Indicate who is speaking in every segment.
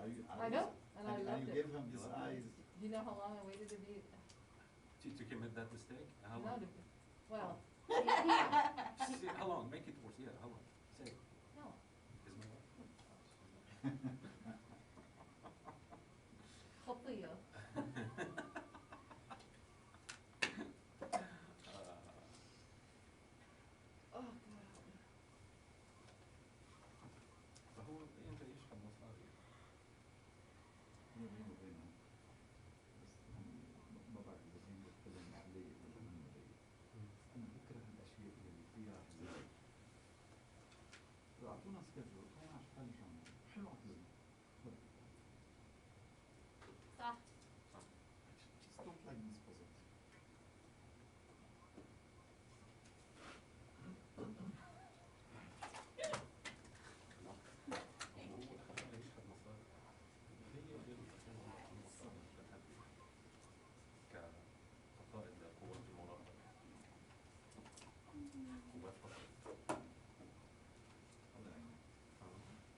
Speaker 1: I know, and I loved
Speaker 2: you
Speaker 1: it.
Speaker 2: give him his eyes.
Speaker 1: Do you know how long I waited to be?
Speaker 3: To commit that mistake? How
Speaker 1: No,
Speaker 3: long?
Speaker 1: well,
Speaker 3: Say, how long? Make it worse. Yeah, how long? Say it.
Speaker 1: no.
Speaker 3: Is my wife?
Speaker 1: خطية. Oh God.
Speaker 3: فهو انت ايش في المصاري؟
Speaker 2: هو بينه وبينه بس ما بعرف اذا كان بتكلم علي ولا منه علي. انا بكره الاشياء اللي فيها حزن. اعطونا سكجول انا عشان حالي شامل حلو حزن.
Speaker 1: صح.
Speaker 2: Just don't like this positive.
Speaker 3: كقائد لقوات المراقبة قوات فصل.
Speaker 2: الله يعينك.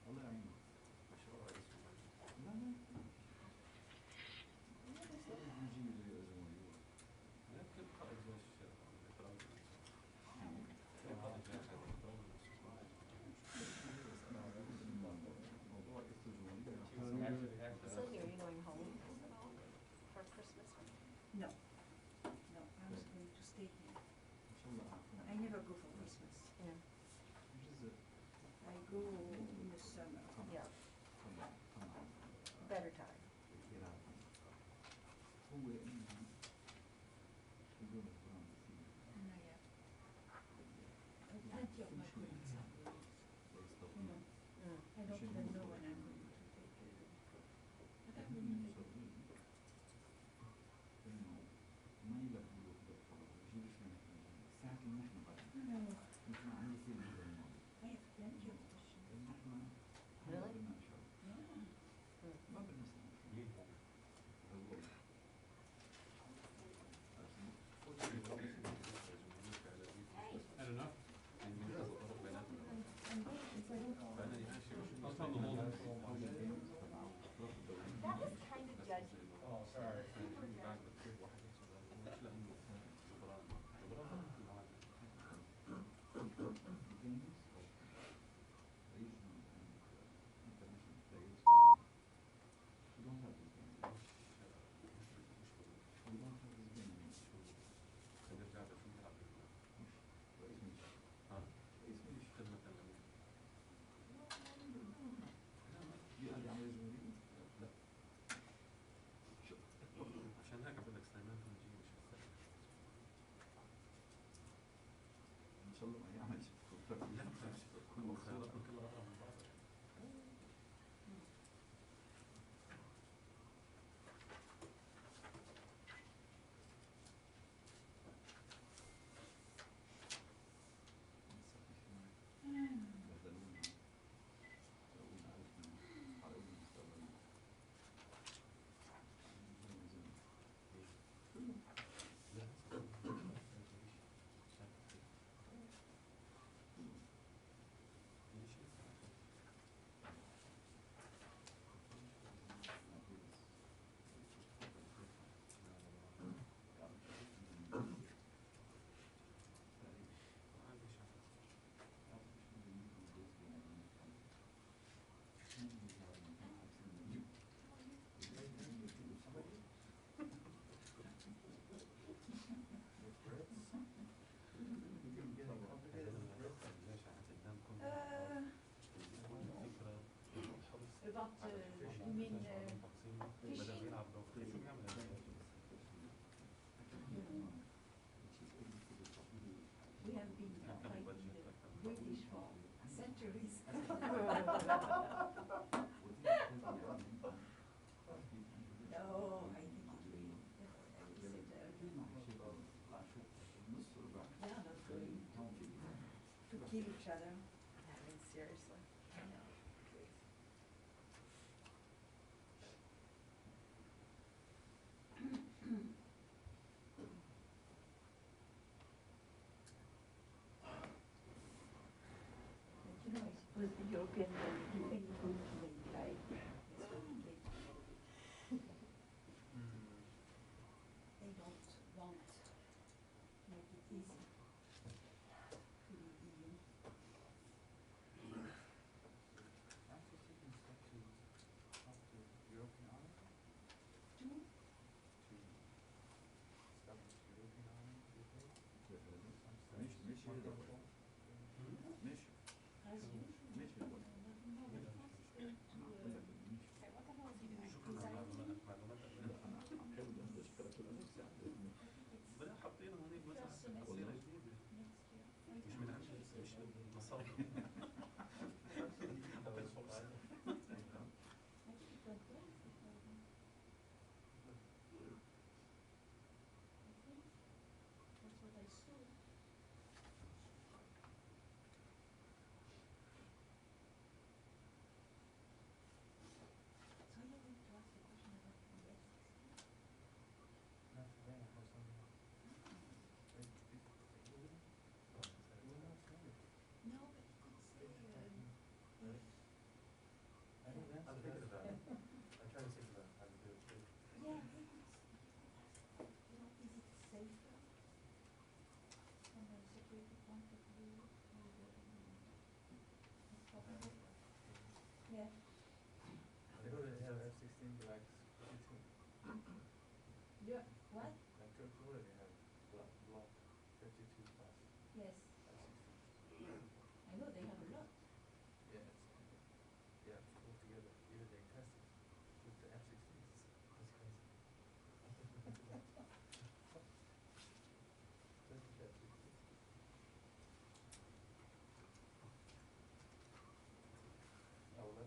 Speaker 2: الله يعينك.
Speaker 3: مشروع رئيس
Speaker 2: لا لا. نجي زي الجمهورية.
Speaker 3: لكن قائد جيش الاحترام قائد جيش الاحترام
Speaker 2: موضوع رئيس الجمهورية.
Speaker 1: So here, you going home for Christmas?
Speaker 4: No. No, I was going to stay here.
Speaker 2: إن شاء الله.
Speaker 4: I never go for Christmas.
Speaker 1: Yeah.
Speaker 2: جزء.
Speaker 4: I go in the summer.
Speaker 1: Yeah.
Speaker 2: طبعا.
Speaker 1: Better time.
Speaker 2: هو إنه يقول القرآن كثير.
Speaker 4: Yeah. Plenty of my colleagues are going. You know, I don't even know when I'm going to take it. But I'm going to take it.
Speaker 2: إنه ما يلبوا بالطلب ويجيبش من ساعة اللي نحن قاعدين.
Speaker 4: No,
Speaker 2: نحن عم نصير هذا الموضوع.
Speaker 4: I have plenty of questions.
Speaker 2: نحن
Speaker 1: Really?
Speaker 2: بدنا نشارك.
Speaker 4: Yeah.
Speaker 2: ما بدنا نسمع.
Speaker 3: I don't know.
Speaker 1: That is kind of judgy.
Speaker 3: Oh, sorry. عشان هيك بدك سليمان تنجي مش
Speaker 2: إن شاء الله ما يعمل شيء.
Speaker 3: لا كل خياراتنا كلها أقرب من بعضها.
Speaker 4: You mean
Speaker 3: بدأ يلعب شو بيعمل
Speaker 4: we have been fighting the British for centuries. No, I think it will. They are not going to kill each other.
Speaker 1: I mean, seriously.
Speaker 4: No. But you know, I suppose the European Union is going to make like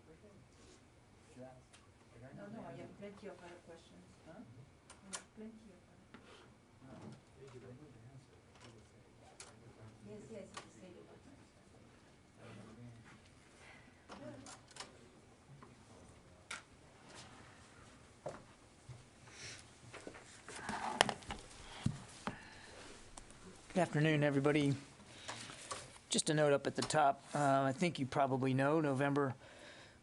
Speaker 4: No, I have plenty of other questions.
Speaker 2: Huh?
Speaker 4: I have plenty of other questions.
Speaker 2: No.
Speaker 4: Yes, it's the State Department.
Speaker 5: Good afternoon, everybody. Just a note up at the top. I think you probably know November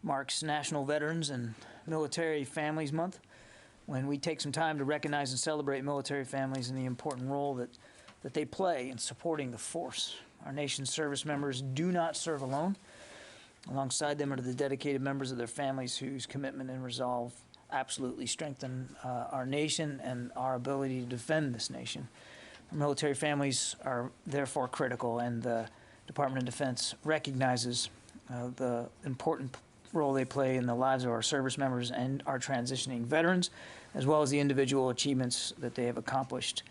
Speaker 5: marks National Veterans and Military Families Month, when we take some time to recognize and celebrate military families and the important role that they play in supporting the force. Our nation's service members do not serve alone. Alongside them are the dedicated members of their families whose commitment and resolve absolutely strengthen our nation and our ability to defend this nation. Our military families are therefore critical, and the Department of Defense recognizes the important role they play in the lives of our service members and our transitioning veterans, as well as the individual achievements that they have accomplished.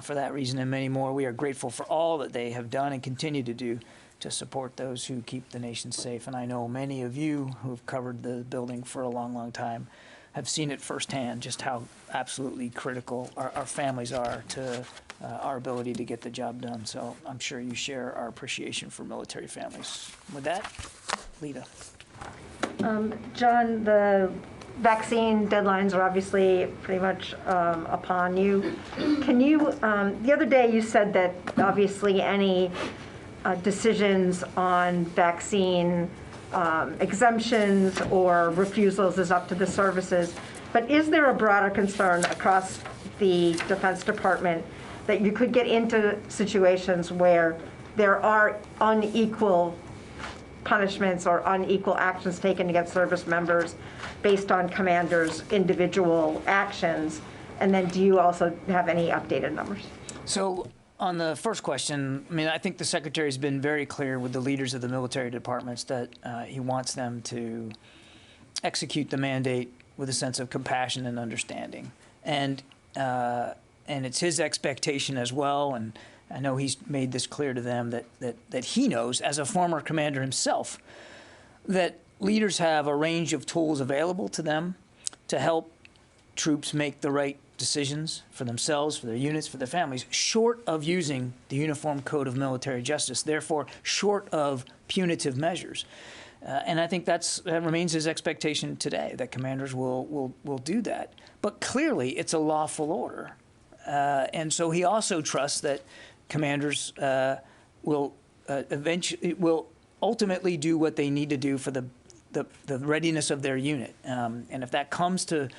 Speaker 5: For that reason and many more, we are grateful for all that they have done and continue to do to support those who keep the nation safe. And I know many of you who have covered the building for a long, long time have seen it firsthand, just how absolutely critical our families are to our ability to get the job done. So I'm sure you share our appreciation for military families. With that, Lita.
Speaker 1: John, the vaccine deadlines are obviously pretty much upon you. Can you, the other day you said that obviously any decisions on vaccine exemptions or refusals is up to the services, but is there a broader concern across the Defense Department that you could get into situations where there are unequal punishments or unequal actions taken against service members based on commanders' individual actions? And then do you also have any updated numbers?
Speaker 5: So on the first question, I mean, I think the Secretary's been very clear with the leaders of the military departments that he wants them to execute the mandate with a sense of compassion and understanding. And it's his expectation as well, and I know he's made this clear to them, that he knows, as a former commander himself, that leaders have a range of tools available to them to help troops make the right decisions for themselves, for their units, for their families, short of using the Uniform Code of Military Justice, therefore short of punitive measures. And I think that remains his expectation today, that commanders will do that. But clearly, it's a lawful order. And so he also trusts that commanders will ultimately do what they need to do for the readiness of their unit. And if that comes to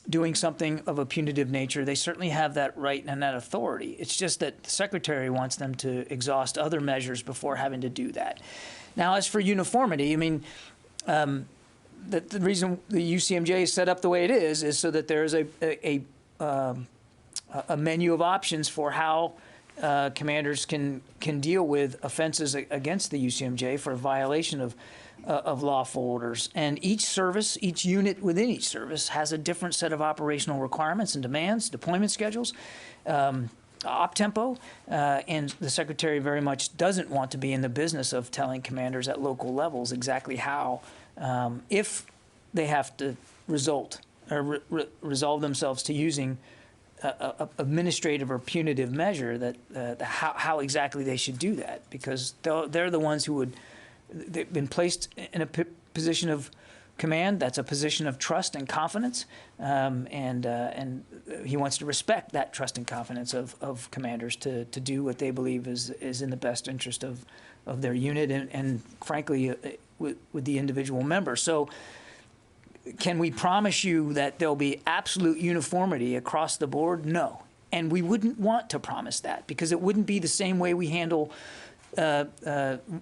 Speaker 5: doing something of a punitive nature, they certainly have that right and that authority. It's just that the Secretary wants them to exhaust other measures before having to do that. Now, as for uniformity, I mean, the reason the UCMJ is set up the way it is so that there is a menu of options for how commanders can deal with offenses against the UCMJ for a violation of lawful orders. And each service, each unit within each service has a different set of operational requirements and demands, deployment schedules, op tempo, and the Secretary very much doesn't want to be in the business of telling commanders at local levels exactly how, if they have to resolve themselves to using administrative or punitive measure, that how exactly they should do that, because they're the ones who they've been placed in a position of command. That's a position of trust and confidence, and he wants to respect that trust and confidence of commanders to do what they believe is in the best interest of their unit and frankly with the individual member. So can we promise you that there'll be absolute uniformity across the board? No. And we wouldn't want to promise that, because it wouldn't be the same way we handle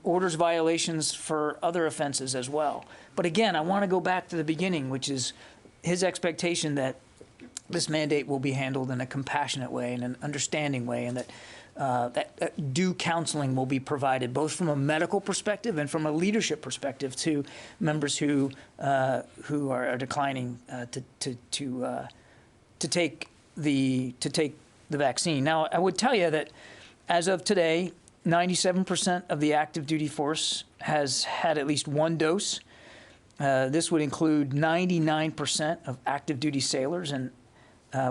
Speaker 5: orders violations for other offenses as well. But again, I want to go back to the beginning, which is his expectation that this mandate will be handled in a compassionate way and an understanding way, and that due counseling will be provided, both from a medical perspective and from a leadership perspective, to members who are declining to take the vaccine. Now, I would tell you that as of today, 97% of the active duty force has had at least one dose, This would include 99% of active duty sailors, and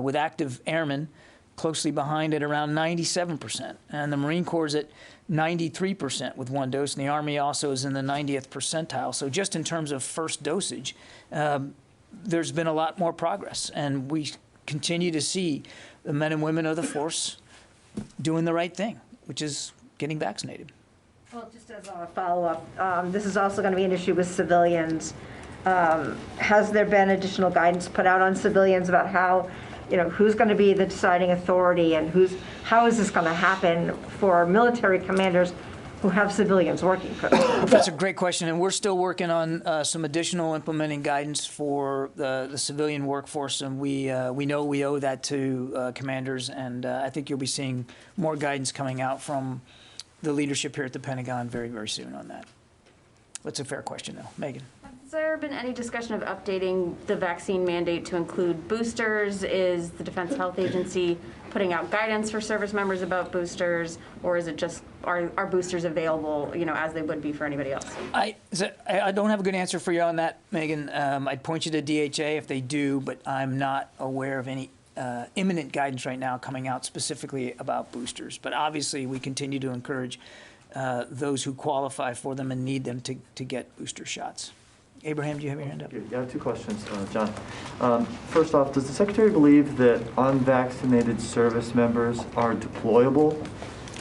Speaker 5: with active airmen closely behind at around 97%. And the Marine Corps is at 93% with 1 dose, and the Army also is in the 90th percentile. So just in terms of first dosage, there's been a lot more progress, and we continue to see the men and women of the force doing the right thing, which is getting vaccinated.
Speaker 1: Well, just as a follow-up, this is also going to be an issue with civilians. Has there been additional guidance put out on civilians about how, who's going to be the deciding authority, and how is this going to happen for military commanders who have civilians working for them?
Speaker 5: That's a great question, and we're still working on some additional implementing guidance for the civilian workforce, and we know we owe that to commanders, and I think you'll be seeing more guidance coming out from the leadership here at the Pentagon very, very soon on that. That's a fair question, though. Megan.
Speaker 6: Has there been any discussion of updating the vaccine mandate to include boosters? Is the Defense Health Agency putting out guidance for service members about boosters, or is it just, are boosters available, as they would be for anybody else?
Speaker 5: I don't have a good answer for you on that, Megan. I'd point you to DHA if they do, but I'm not aware of any imminent guidance right now coming out specifically about boosters. But obviously, we continue to encourage those who qualify for them and need them to get booster shots. Abraham, do you have your hand up?
Speaker 7: Yeah, I have 2 questions, John. First off, does the Secretary believe that unvaccinated service members are deployable?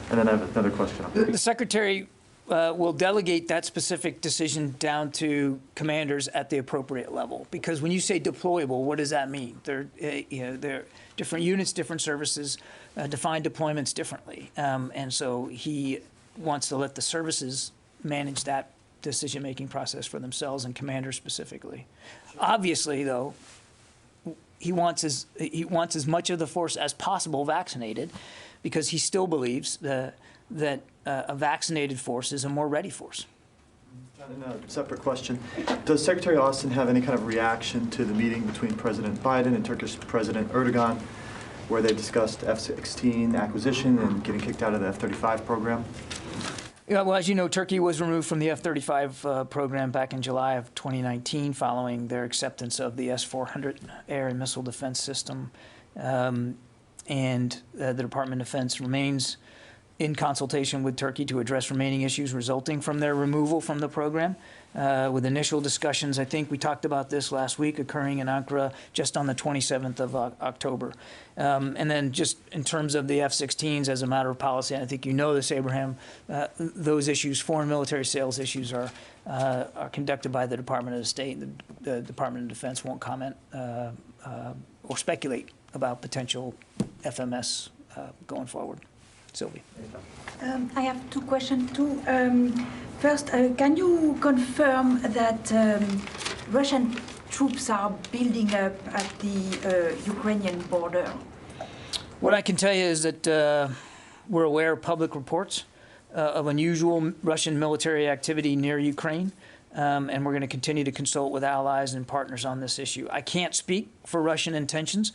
Speaker 7: And then I have another question.
Speaker 5: The Secretary will delegate that specific decision down to commanders at the appropriate level. Because when you say deployable, what does that mean? They're different units, different services, define deployments differently. And so he wants to let the services manage that decision-making process for themselves, and commanders specifically. Obviously, though, he wants as much of the force as possible vaccinated, because he still believes that a vaccinated force is a more ready force.
Speaker 7: And a separate question. Does Secretary Austin have any kind of reaction to the meeting between President Biden and Turkish President Erdogan, where they discussed F-16 acquisition and getting kicked out of the F-35 program?
Speaker 5: Yeah, well, as you know, Turkey was removed from the F-35 program back in July of 2019 following their acceptance of the S-400 air and missile defense system. And the Department of Defense remains in consultation with Turkey to address remaining issues resulting from their removal from the program, with initial discussions, I think we talked about this last week, occurring in Ankara just on the 27th of October. And then just in terms of the F-16s as a matter of policy, and I think you know this, Abraham, those issues, foreign military sales issues, are conducted by the Department of State. The Department of Defense won't comment or speculate about potential FMS going forward. Sylvie.
Speaker 4: I have 2 questions too. First, can you confirm that Russian troops are building up at the Ukrainian border?
Speaker 5: What I can tell you is that we're aware of public reports of unusual Russian military activity near Ukraine, and we're going to continue to consult with allies and partners on this issue. I can't speak for Russian intentions,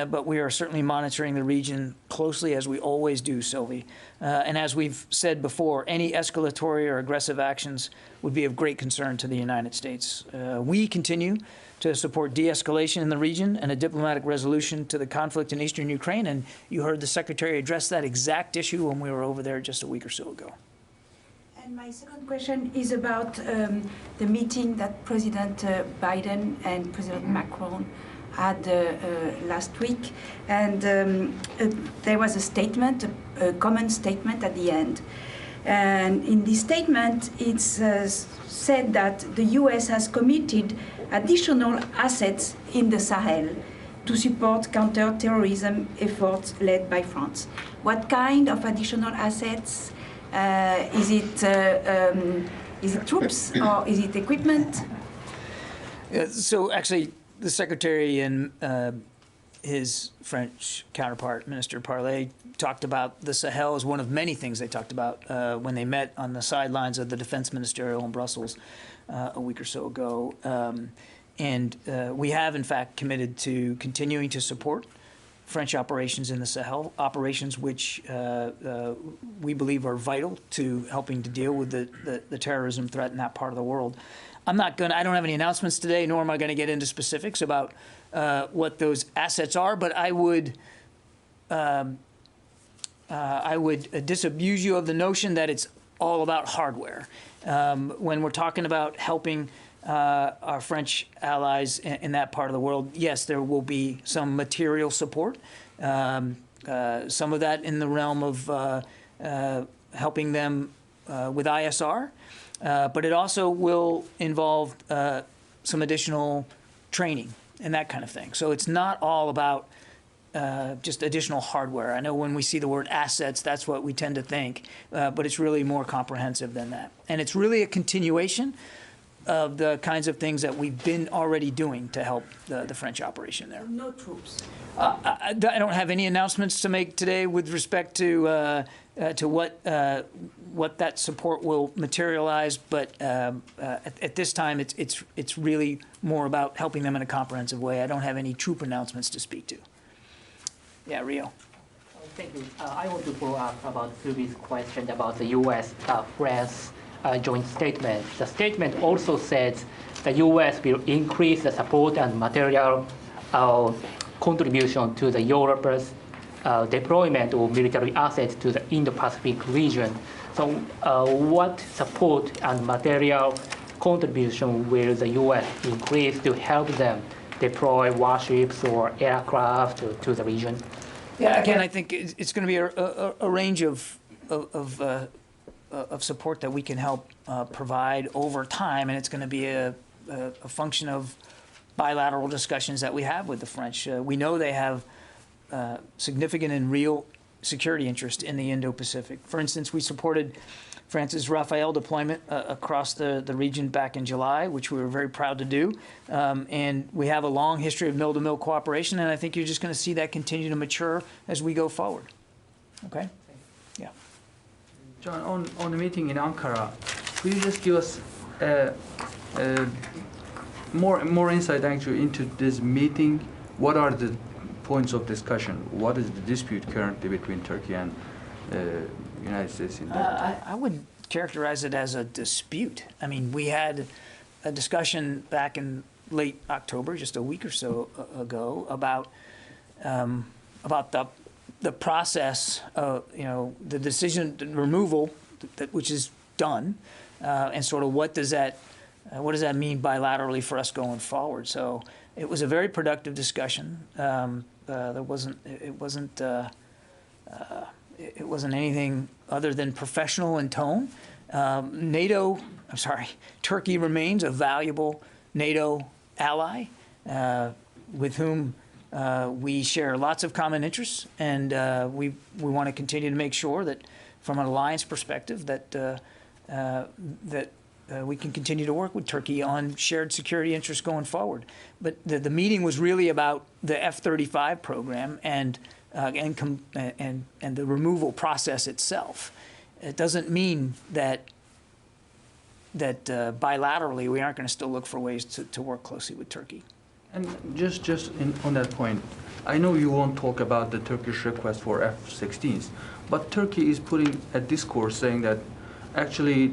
Speaker 5: but we are certainly monitoring the region closely, as we always do, Sylvie. And as we've said before, any escalatory or aggressive actions would be of great concern to the United States. We continue to support de-escalation in the region and a diplomatic resolution to the conflict in eastern Ukraine, and you heard the Secretary address that exact issue when we were over there just a week or so ago.
Speaker 4: And my second question is about the meeting that President Biden and President Macron had last week, and there was a statement, a common statement at the end. And in this statement, it's said that the U.S. has committed additional assets in the Sahel to support counter-terrorism efforts led by France. What kind of additional assets? Is it troops or is it equipment?
Speaker 5: So actually, the Secretary and his French counterpart, Minister Parley, talked about the Sahel as one of many things they talked about when they met on the sidelines of the Defense Ministerial in Brussels a week or so ago. And we have, in fact, committed to continuing to support French operations in the Sahel, operations which we believe are vital to helping to deal with the terrorism threat in that part of the world. I don't have any announcements today, nor am I going to get into specifics about what those assets are, but I would disabuse you of the notion that it's all about hardware. When we're talking about helping our French allies in that part of the world, yes, there will be some material support, some of that in the realm of helping them with ISR, but it also will involve some additional training and that kind of thing. So it's not all about just additional hardware. I know when we see the word assets, that's what we tend to think, but it's really more comprehensive than that. And it's really a continuation of the kinds of things that we've been already doing to help the French operation there.
Speaker 4: No troops.
Speaker 5: I don't have any announcements to make today with respect to what that support will materialize, but at this time, it's really more about helping them in a comprehensive way. I don't have any troop announcements to speak to. Yeah, Rio.
Speaker 8: Thank you. I want to follow up about Kirby's question about the U.S.-France joint statement. The statement also says the U.S. will increase the support and material contribution to the Europe's deployment of military assets to the Indo-Pacific region. So what support and material contribution will the U.S. increase to help them deploy warships or aircraft to the region?
Speaker 5: Yeah, again, I think it's going to be a range of support that we can help provide over time, and it's going to be a function of bilateral discussions that we have with the French. We know they have significant and real security interest in the Indo-Pacific. For instance, we supported France's Rafale deployment across the region back in July, which we were very proud to do. And we have a long history of mill-to-mill cooperation, and I think you're just going to see that continue to mature as we go forward. Okay? Yeah.
Speaker 2: John, on the meeting in Ankara, could you just give us more insight actually into this meeting? What are the points of discussion? What is the dispute currently between Turkey and United States in that?
Speaker 5: I wouldn't characterize it as a dispute. I mean, we had a discussion back in late October, just a week or so ago, about the process of, the decision removal, which is done, and sort of what does that mean bilaterally for us going forward. So it was a very productive discussion. It wasn't anything other than professional in tone. Turkey remains a valuable NATO ally with whom we share lots of common interests, and we want to continue to make sure that, from an alliance perspective, that we can continue to work with Turkey on shared security interests going forward. But the meeting was really about the F-35 program and the removal process itself. It doesn't mean that bilaterally we aren't going to still look for ways to work closely with Turkey.
Speaker 2: And on that point, I know you won't talk about the Turkish request for F-16s, but Turkey is putting a discourse saying that actually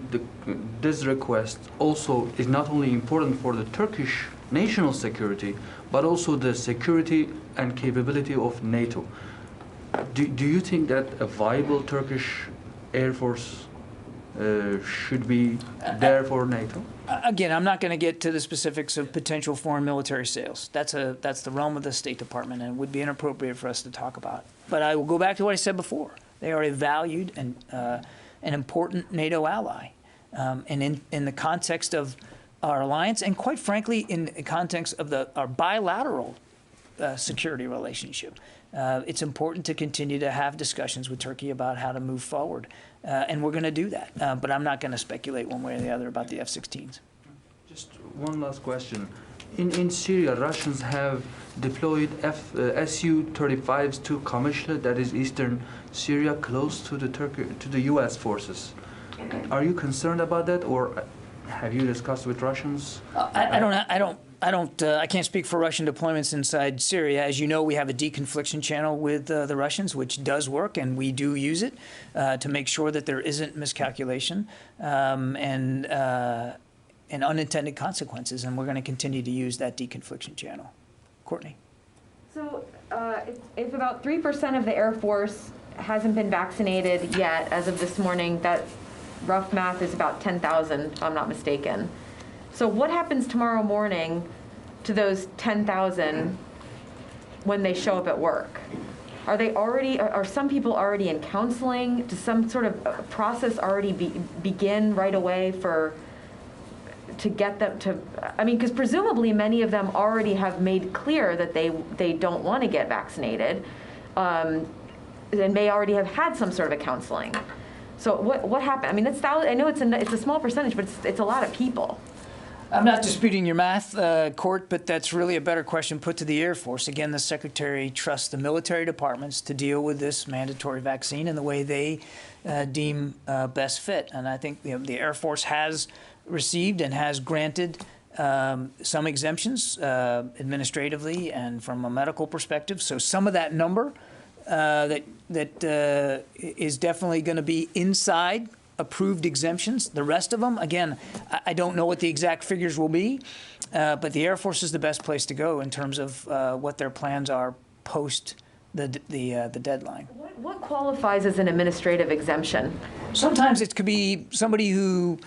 Speaker 2: this request also is not only important for the Turkish national security, but also the security and capability of NATO. Do you think that a viable Turkish Air Force should be there for NATO?
Speaker 5: Again, I'm not going to get to the specifics of potential foreign military sales. That's the realm of the State Department, and it would be inappropriate for us to talk about. But I will go back to what I said before. They are a valued and an important NATO ally, and in the context of our alliance, and quite frankly, in the context of our bilateral security relationship, it's important to continue to have discussions with Turkey about how to move forward, and we're going to do that. But I'm not going to speculate one way or the other about the F-16s.
Speaker 2: Just one last question. In Syria, Russians have deployed Su-35s to Qamishli, that is eastern Syria, close to the U.S. forces. Are you concerned about that, or have you discussed with Russians?
Speaker 5: I can't speak for Russian deployments inside Syria. As you know, we have a deconfliction channel with the Russians, which does work, and we do use it to make sure that there isn't miscalculation and unintended consequences, and we're going to continue to use that deconfliction channel. Courtney?
Speaker 6: So if about 3% of the Air Force hasn't been vaccinated yet, as of this morning, that rough math is about 10,000, if I'm not mistaken. So what happens tomorrow morning to those 10,000 when they show up at work? Are some people already in counseling? Does some sort of process already begin right away to get them to, I mean, because presumably many of them already have made clear that they don't want to get vaccinated, and may already have had some sort of a counseling. So what happened? I mean, I know it's a small percentage, but it's a lot of people.
Speaker 5: I'm not disputing your math, Court, but that's really a better question put to the Air Force. Again, the Secretary trusts the military departments to deal with this mandatory vaccine in the way they deem best fit. And I think the Air Force has received and has granted some exemptions administratively and from a medical perspective. So some of that number that is definitely going to be inside approved exemptions. The rest of them, again, I don't know what the exact figures will be, but the Air Force is the best place to go in terms of what their plans are post the deadline.
Speaker 6: What qualifies as an administrative exemption?
Speaker 5: Sometimes it could be somebody who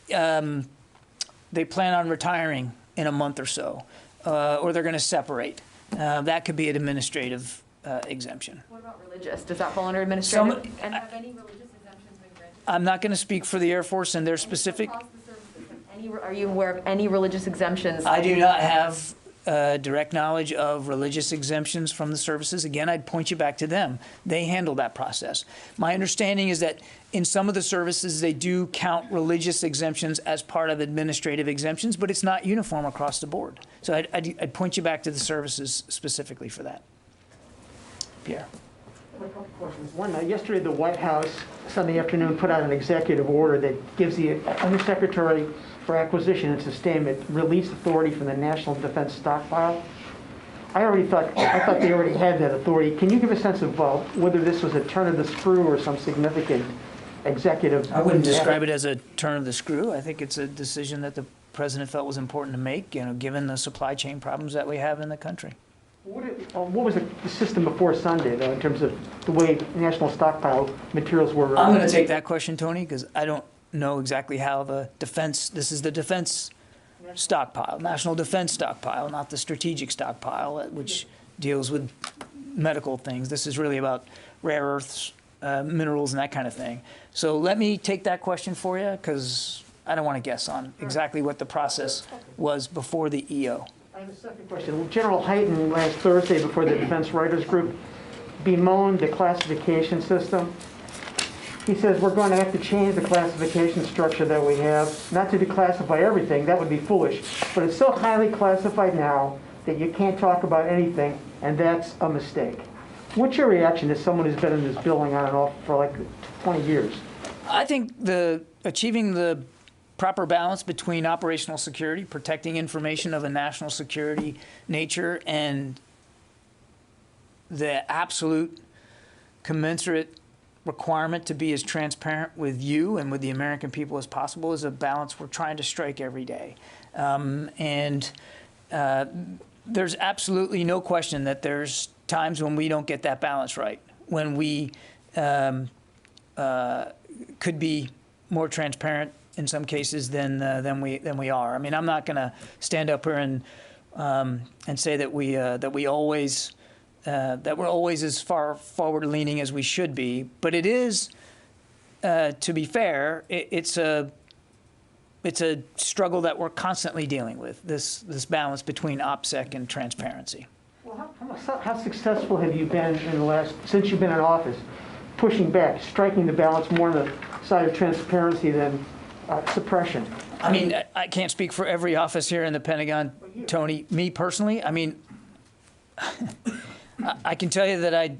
Speaker 5: they plan on retiring in a month or so, or they're going to separate. That could be an administrative exemption.
Speaker 6: What about religious? Does that fall under administrative?
Speaker 5: And have any religious exemptions been granted? I'm not going to speak for the Air Force and their specific.
Speaker 6: Are you aware of any religious exemptions?
Speaker 5: I do not have direct knowledge of religious exemptions from the services. Again, I'd point you back to them. They handle that process. My understanding is that in some of the services, they do count religious exemptions as part of administrative exemptions, but it's not uniform across the board. So I'd point you back to the services specifically for that. Pierre.
Speaker 9: A couple questions. One, yesterday the White House, Sunday afternoon, put out an executive order that gives the Undersecretary for Acquisition and Sustainment release authority from the National Defense Stockpile. I thought they already had that authority. Can you give a sense of whether this was a turn of the screw or some significant executive?
Speaker 5: I wouldn't describe it as a turn of the screw. I think it's a decision that the President felt was important to make, given the supply chain problems that we have in the country.
Speaker 9: What was the system before Sunday, though, in terms of the way national stockpile materials were?
Speaker 5: I'm going to take that question, Tony, because I don't know exactly how this is the defense stockpile, national defense stockpile, not the strategic stockpile, which deals with medical things. This is really about rare earths, minerals, and that kind of thing. So let me take that question for you, because I don't want to guess on exactly what the process was before the EO.
Speaker 9: I have a second question. General Hyten last Thursday before the Defense Writers Group bemoaned the classification system. He says we're going to have to change the classification structure that we have, not to declassify everything, that would be foolish, but it's so highly classified now that you can't talk about anything, and that's a mistake. What's your reaction as someone who's been in this building on and off for like 20 years?
Speaker 5: I think achieving the proper balance between operational security, protecting information of a national security nature, and the absolute commensurate requirement to be as transparent with you and with the American people as possible is a balance we're trying to strike every day. There's absolutely no question that there's times when we don't get that balance right, when we could be more transparent in some cases than we are. I mean, I'm not going to stand up here and say that we're always as far forward leaning as we should be. But it is, to be fair, it's a struggle that we're constantly dealing with. This balance between OPSEC and transparency.
Speaker 9: Well, how successful have you been since you've been in office, pushing back, striking the balance more on the side of transparency than suppression?
Speaker 5: I mean, I can't speak for every office here in the Pentagon, Tony. Me personally, I mean, I can tell you that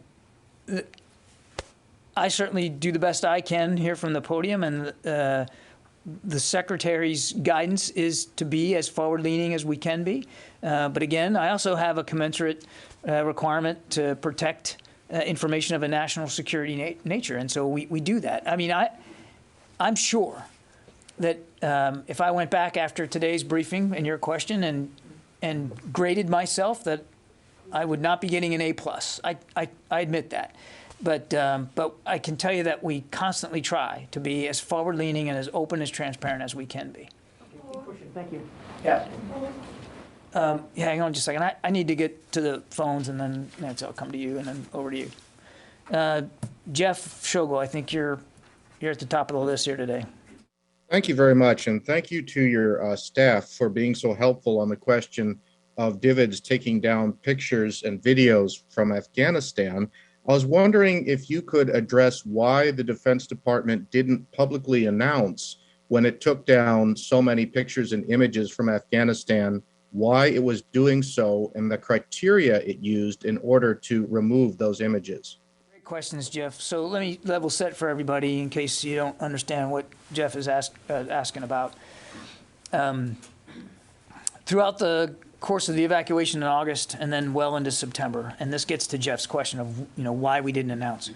Speaker 5: I certainly do the best I can here from the podium, and the Secretary's guidance is to be as forward-leaning as we can be. But again, I also have a commensurate requirement to protect information of a national security nature, and so we do that. I mean, I'm sure that if I went back after today's briefing and your question and graded myself, that I would not be getting an A+. I admit that. But I can tell you that we constantly try to be as forward-leaning and as open, as transparent as we can be.
Speaker 9: Thank you.
Speaker 5: Yeah. Yeah, hang on just a second. I need to get to the phones, and then Nancy, I'll come to you, and then over to you. Jeff Shogel, I think you're at the top of the list here today.
Speaker 10: Thank you very much, and thank you to your staff for being so helpful on the question of DVIDs taking down pictures and videos from Afghanistan. I was wondering if you could address why the Defense Department didn't publicly announce when it took down so many pictures and images from Afghanistan, why it was doing so and the criteria it used in order to remove those images.
Speaker 5: Great questions, Jeff. So let me level set for everybody in case you don't understand what Jeff is asking about. Throughout the course of the evacuation in August and then well into September, and this gets to Jeff's question of why we didn't announce.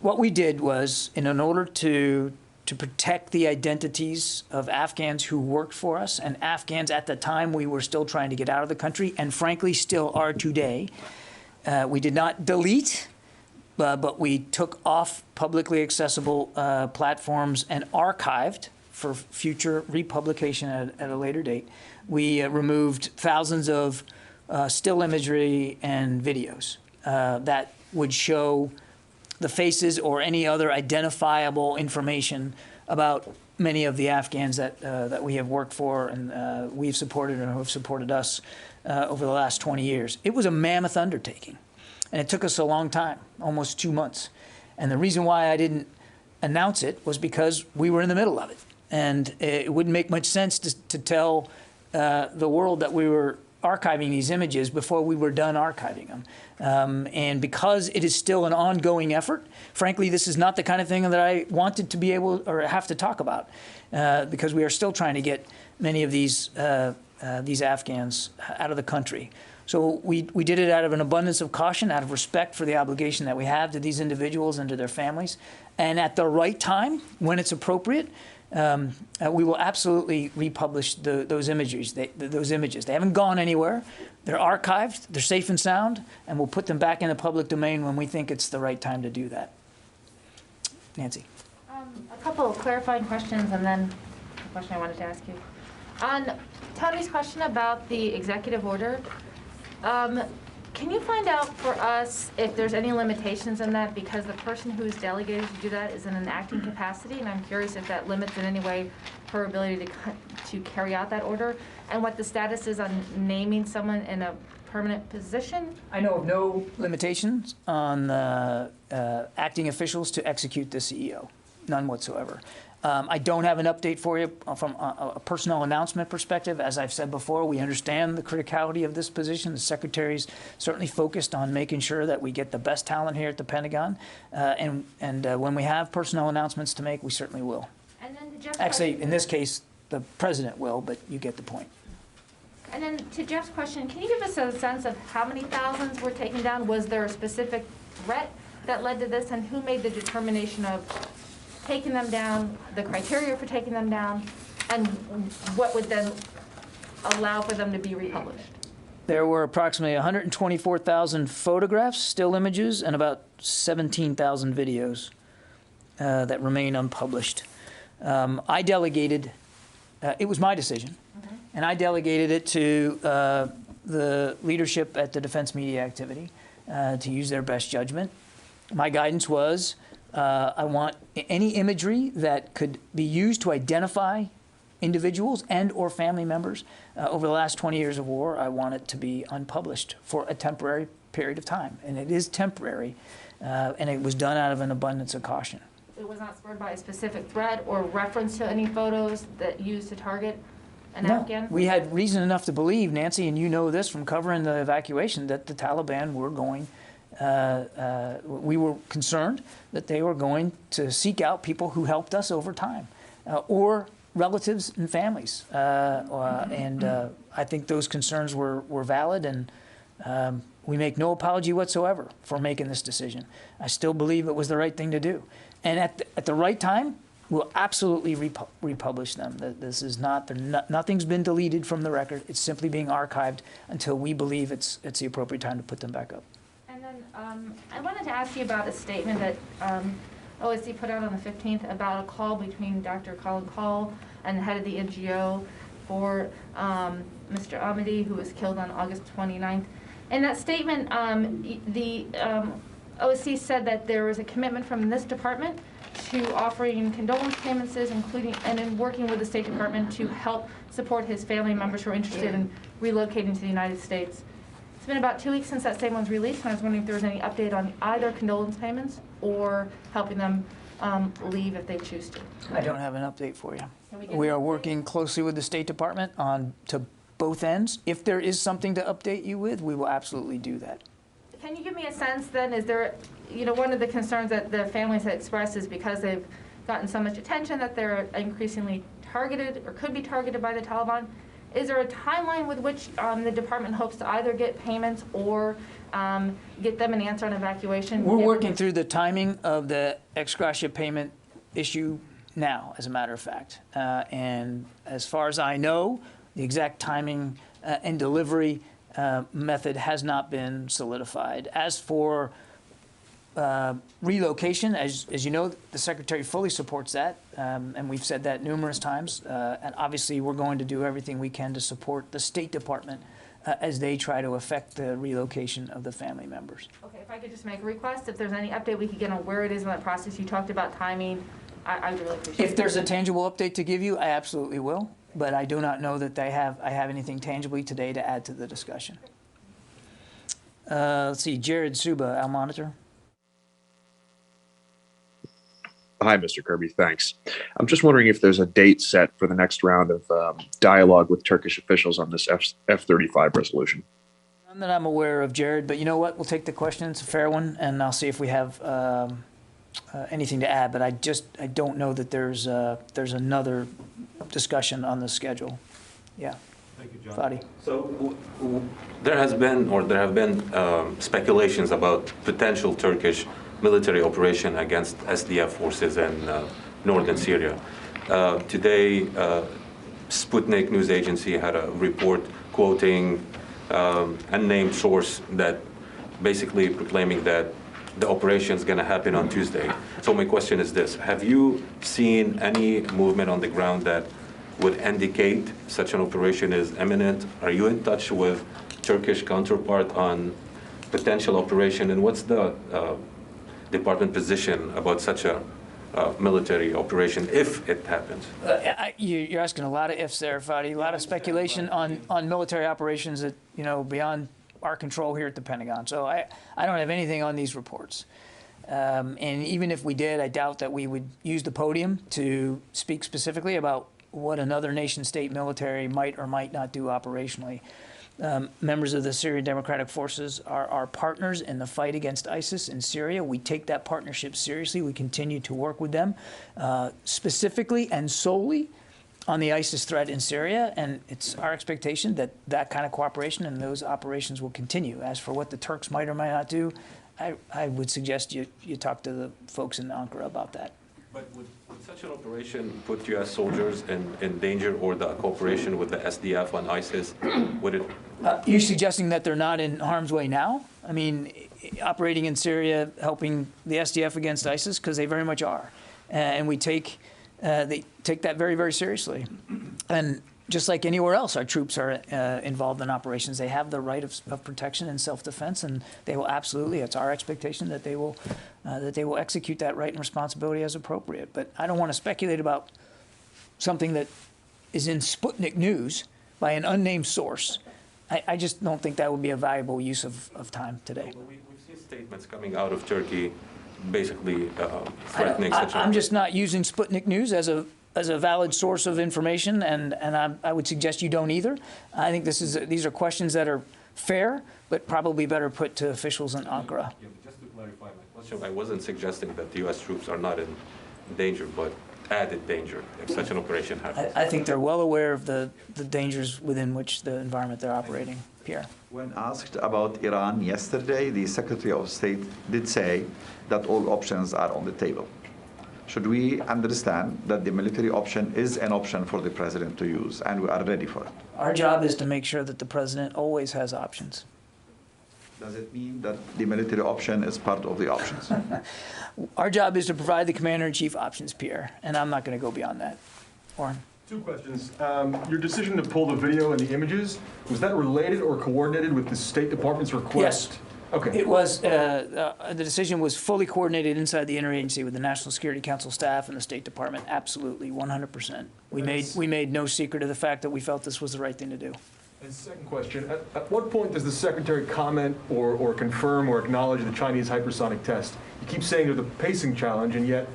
Speaker 5: What we did was, in order to protect the identities of Afghans who worked for us, and Afghans at the time we were still trying to get out of the country, and frankly still are today, we did not delete, but we took off publicly accessible platforms and archived for future republication at a later date. We removed thousands of still imagery and videos that would show the faces or any other identifiable information about many of the Afghans that we have worked for and we've supported and who have supported us over the last 20 years. It was a mammoth undertaking, and it took us a long time, almost 2 months. And the reason why I didn't announce it was because we were in the middle of it. And it wouldn't make much sense to tell the world that we were archiving these images before we were done archiving them. And because it is still an ongoing effort, frankly, this is not the kind of thing that I wanted to be able or have to talk about because we are still trying to get many of these Afghans out of the country. So we did it out of an abundance of caution, out of respect for the obligation that we have to these individuals and to their families. And at the right time, when it's appropriate, we will absolutely republish those images. They haven't gone anywhere. They're archived. They're safe and sound, and we'll put them back in the public domain when we think it's the right time to do that. Nancy.
Speaker 11: A couple of clarifying questions, and then a question I wanted to ask you. On Tony's question about the executive order, can you find out for us if there's any limitations in that, because the person who is delegated to do that is in an acting capacity, and I'm curious if that limits in any way her ability to carry out that order, and what the status is on naming someone in a permanent position?
Speaker 5: I know of no limitations on acting officials to execute the CEO, none whatsoever. I don't have an update for you from a personnel announcement perspective. As I've said before, we understand the criticality of this position. The Secretary's certainly focused on making sure that we get the best talent here at the Pentagon. And when we have personnel announcements to make, we certainly will.
Speaker 11: And then to Jeff's
Speaker 5: Actually,
Speaker 11: question,
Speaker 5: in this case, the President will, but you get the point.
Speaker 11: and then to Jeff's question, can you give us a sense of how many thousands were taken down? Was there a specific threat that led to this, and who made the determination of taking them down, the criteria for taking them down, and what would then allow for them to be republished?
Speaker 5: There were approximately 124,000 photographs, still images, and about 17,000 videos that remain unpublished. I delegated, it was my decision, and I delegated it to the leadership at the Defense Media Activity to use their best judgment. My guidance was, I want any imagery that could be used to identify individuals and or family members over the last 20 years of war. I want it to be unpublished for a temporary period of time. And it is temporary, and it was done out of an abundance of caution.
Speaker 11: It was not spurred by a specific threat or reference to any photos that used to target an
Speaker 5: No,
Speaker 11: Afghan?
Speaker 5: we had reason enough to believe, Nancy, and you know this from covering the evacuation, that the Taliban were going we were concerned that they were going to seek out people who helped us over time or relatives and families. And I think those concerns were valid, and we make no apology whatsoever for making this decision. I still believe it was the right thing to do. And at the right time, we'll absolutely republish them. This is nothing's been deleted from the record. It's simply being archived until we believe it's the appropriate time to put them back up.
Speaker 11: And then I wanted to ask you about a statement that OSC put out on the 15th about a call between Dr. Colin Call and the head of the NGO for Mr. Ahmadi, who was killed on August 29th. In that statement, the OSC said that there was a commitment from this department to offering condolence payments, including and in working with the State Department to help support his family members who are interested in relocating to the United States. It's been about 2 weeks since that statement was released, and I was wondering if there was any update on either condolence payments or helping them leave if they choose to.
Speaker 5: I don't have an update for you. We are working closely with the State Department to both ends. If there is something to update you with, we will absolutely do that.
Speaker 11: Can you give me a sense then, is there, one of the concerns that the families have expressed is because they've gotten so much attention that they're increasingly targeted or could be targeted by the Taliban. Is there a timeline with which the department hopes to either get payments or get them an answer on evacuation?
Speaker 5: We're working through the timing of the ex gratia payment issue now, as a matter of fact. And as far as I know, the exact timing and delivery method has not been solidified. As for relocation, as you know, the Secretary fully supports that, and we've said that numerous times. And obviously, we're going to do everything we can to support the State Department as they try to effect the relocation of the family members.
Speaker 11: Okay, if I could just make a request, if there's any update we could get on where it is in that process. You talked about timing. I would really appreciate it.
Speaker 5: If there's a tangible update to give you, I absolutely will. But I do not know that I have anything tangibly today to add to the discussion. Let's see, Jared Suba, our monitor.
Speaker 12: Hi, Mr. Kirby, thanks. I'm just wondering if there's a date set for the next round of dialogue with Turkish officials on this F-35 resolution.
Speaker 5: None that I'm aware of, Jared, but you know what? We'll take the question. It's a fair one, and I'll see if we have anything to add, but I don't know that there's another discussion on the schedule. Yeah.
Speaker 3: Thank you, John.
Speaker 5: Fadi.
Speaker 13: So there have been speculations about potential Turkish military operation against SDF forces in northern Syria. Today, Sputnik news agency had a report quoting unnamed source that basically proclaiming that the operation is going to happen on Tuesday. So my question is this: have you seen any movement on the ground that would indicate such an operation is imminent? Are you in touch with Turkish counterpart on potential operation, and what's the department position about such a military operation if it happens?
Speaker 5: You're asking a lot of ifs there, Fadi. A lot of speculation on military operations that beyond our control here at the Pentagon. So I don't have anything on these reports. And even if we did, I doubt that we would use the podium to speak specifically about what another nation-state military might or might not do operationally. Members of the Syrian Democratic Forces are our partners in the fight against ISIS in Syria. We take that partnership seriously. We continue to work with them specifically and solely on the ISIS threat in Syria, and it's our expectation that that kind of cooperation and those operations will continue. As for what the Turks might or might not do, I would suggest you talk to the folks in Ankara about that.
Speaker 13: But would such an operation put U.S. soldiers in danger, or the cooperation with the SDF on ISIS? Would it?
Speaker 5: You're suggesting that they're not in harm's way now? I mean, operating in Syria, helping the SDF against ISIS, because they very much are. And we they take that very, very seriously. And just like anywhere else, our troops are involved in operations. They have the right of protection and self-defense, and they will absolutely, it's our expectation that they will execute that right and responsibility as appropriate. But I don't want to speculate about something that is in Sputnik news by an unnamed source. I just don't think that would be a valuable use of time today.
Speaker 13: Well, we've seen statements coming out of Turkey basically threatening such a...
Speaker 5: I'm just not using Sputnik news as a valid source of information, and I would suggest you don't either. I think these are questions that are fair, but probably better put to officials in Ankara.
Speaker 13: Yeah, just to clarify my question, I wasn't suggesting that the U.S. troops are not in danger, but added danger if such an operation happens.
Speaker 5: I think they're well aware of the dangers within which the environment they're operating. Pierre.
Speaker 14: When asked about Iran yesterday, the Secretary of State did say that all options are on the table. Should we understand that the military option is an option for the president to use, and we are ready for it?
Speaker 5: Our job is to make sure that the president always has options.
Speaker 14: Does it mean that the military option is part of the options?
Speaker 5: Our job is to provide the commander-in-chief options, Pierre, and I'm not going to go beyond that. Warren.
Speaker 15: Two questions. Your decision to pull the video and the images, was that related or coordinated with the State Department's request?
Speaker 5: Yes.
Speaker 15: Okay.
Speaker 5: It was, the decision was fully coordinated inside the interagency with the National Security Council staff and the State Department, absolutely, 100%. We made no secret of the fact that we felt this was the right thing to do.
Speaker 15: And second question, at what point does the Secretary comment or confirm or acknowledge the Chinese hypersonic test? You keep saying there's a pacing challenge, and yet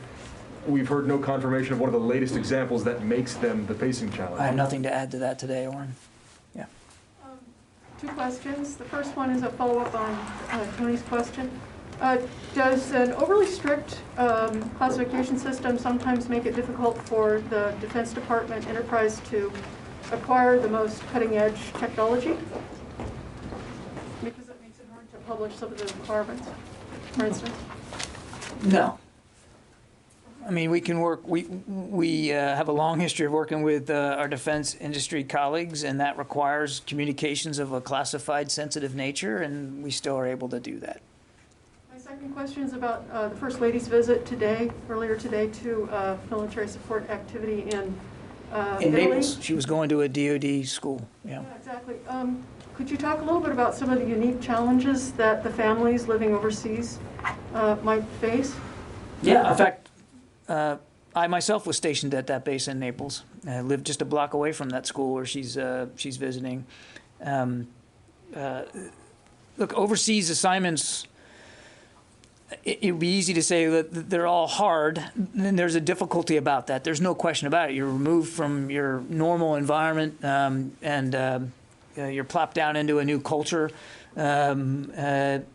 Speaker 15: we've heard no confirmation of one of the latest examples that makes them the pacing challenge.
Speaker 5: I have nothing to add to that today, Oren. Yeah.
Speaker 16: Two questions. The first one is a follow-up on Tony's question. Does an overly strict classification system sometimes make it difficult for the Defense Department enterprise to acquire the most cutting-edge technology? Because it makes it hard to publish some of the requirements, for instance?
Speaker 5: No. I mean, we can work, we have a long history of working with our defense industry colleagues, and that requires communications of a classified, sensitive nature, and we still are able to do that.
Speaker 16: My second question is about the First Lady's visit earlier today to military support activity in Italy.
Speaker 5: Naples. She was going to a DoD school. Yeah,
Speaker 16: exactly. Could you talk a little bit about some of the unique challenges that the families living overseas might face?
Speaker 5: Yeah, in fact, I myself was stationed at that base in Naples. I lived just a block away from that school where she's visiting. Look, overseas assignments, it would be easy to say that they're all hard, and there's a difficulty about that. There's no question about it. You're removed from your normal environment, and you're plopped down into a new culture, and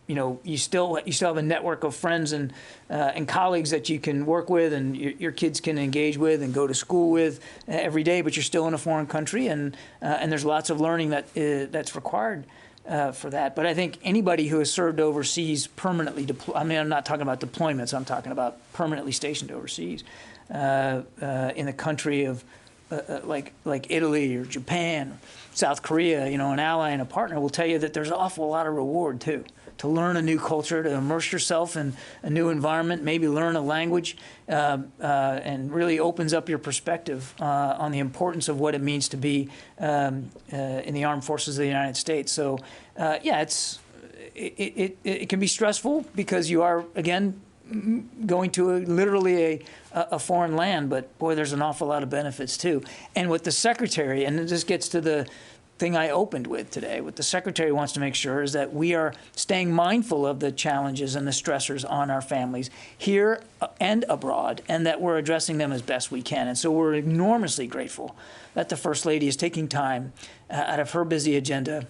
Speaker 5: you know, you still have a network of friends and colleagues that you can work with, and your kids can engage with and go to school with every day. But you're still in a foreign country, and there's lots of learning that's required for that. But I think anybody who has served overseas permanently, I mean, I'm not talking about deployments. I'm talking about permanently stationed overseas in a country of like Italy or Japan, South Korea. You know, an ally and a partner will tell you that there's an awful lot of reward too. To learn a new culture, to immerse yourself in a new environment, maybe learn a language, and really opens up your perspective on the importance of what it means to be in the armed forces of the United States. So, yeah, it can be stressful because you are, again, going to literally a foreign land, but boy, there's an awful lot of benefits too. And what the Secretary, and this gets to the thing I opened with today, what the Secretary wants to make sure is that we are staying mindful of the challenges and the stressors on our families here and abroad, and that we're addressing them as best we can. And so we're enormously grateful that the First Lady is taking time out of her busy agenda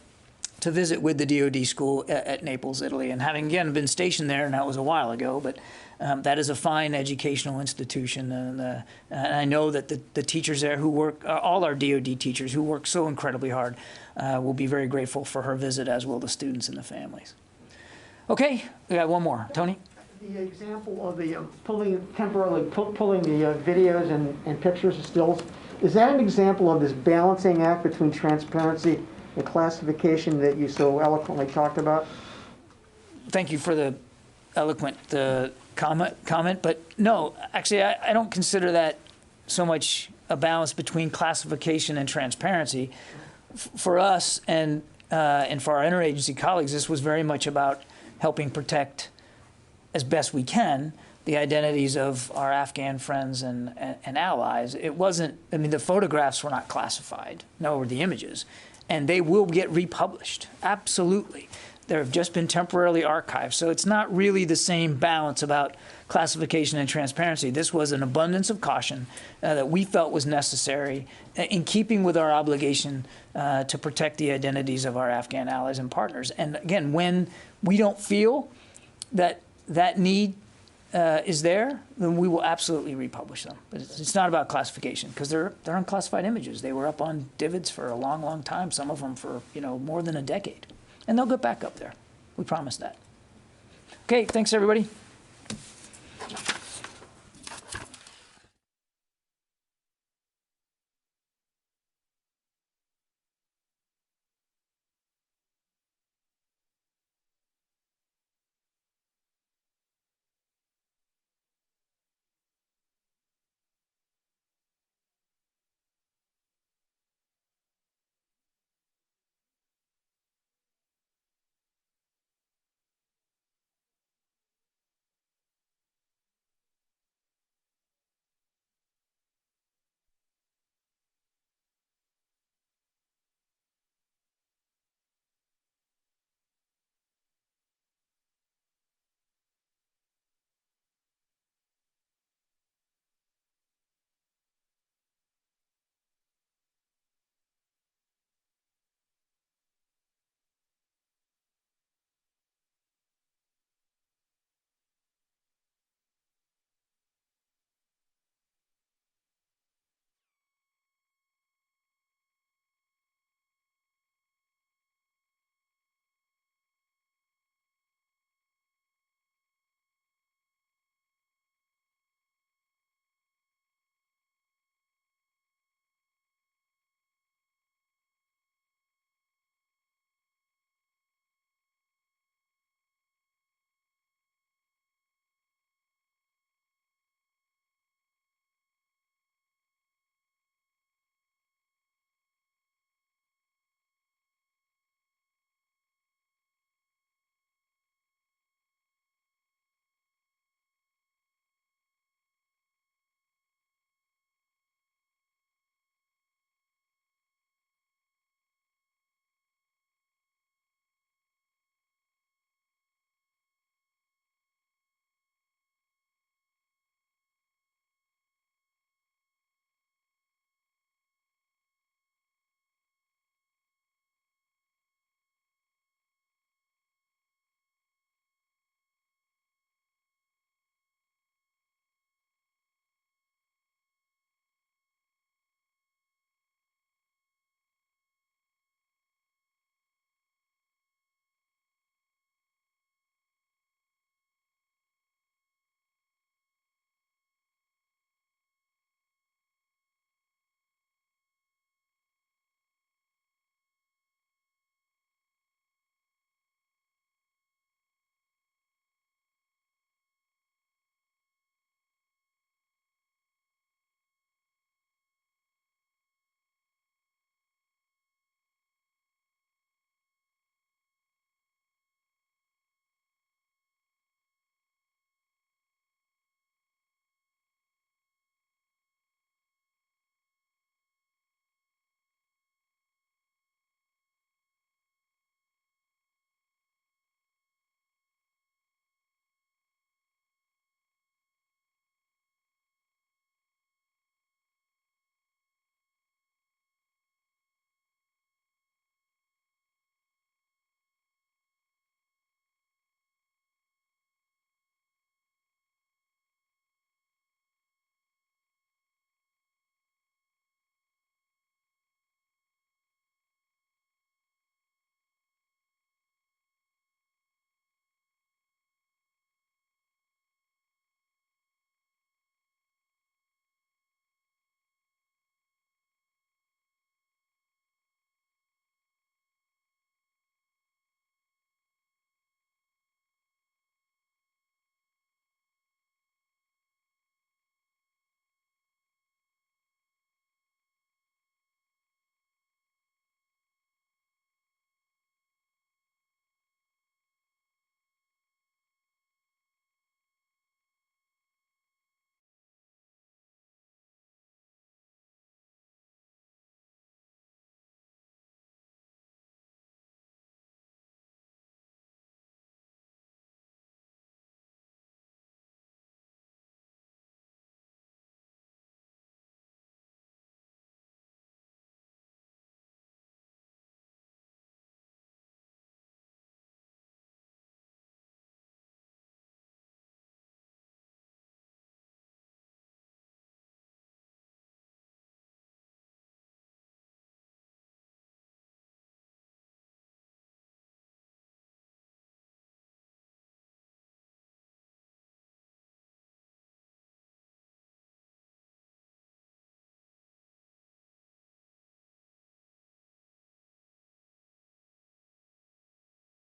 Speaker 5: to visit with the DoD school at Naples, Italy, and having, again, been stationed there, and that was a while ago, but that is a fine educational institution, and I know that the teachers there who work, all our DoD teachers who work so incredibly hard, will be very grateful for her visit, as will the students and the families. Okay, we got one more. Tony?
Speaker 9: The example of the temporarily pulling the videos and pictures and stills, is that an example of this balancing act between transparency and classification that you so eloquently talked about?
Speaker 5: Thank you for the eloquent comment, but no, actually, I don't consider that so much a balance between classification and transparency. For us and for our interagency colleagues, this was very much about helping protect, as best we can, the identities of our Afghan friends and allies. It wasn't, I mean, the photographs were not classified, nor were the images, and they will get republished, absolutely. They have just been temporarily archived. So it's not really the same balance about classification and transparency. This was an abundance of caution that we felt was necessary in keeping with our obligation to protect the identities of our Afghan allies and partners. And again, when we don't feel that that need is there, then we will absolutely republish them. But it's not about classification, because they're unclassified images. They were up on divots for a long, long time, some of them for, more than a decade. And they'll get back up there. We promise that. Okay, thanks, everybody.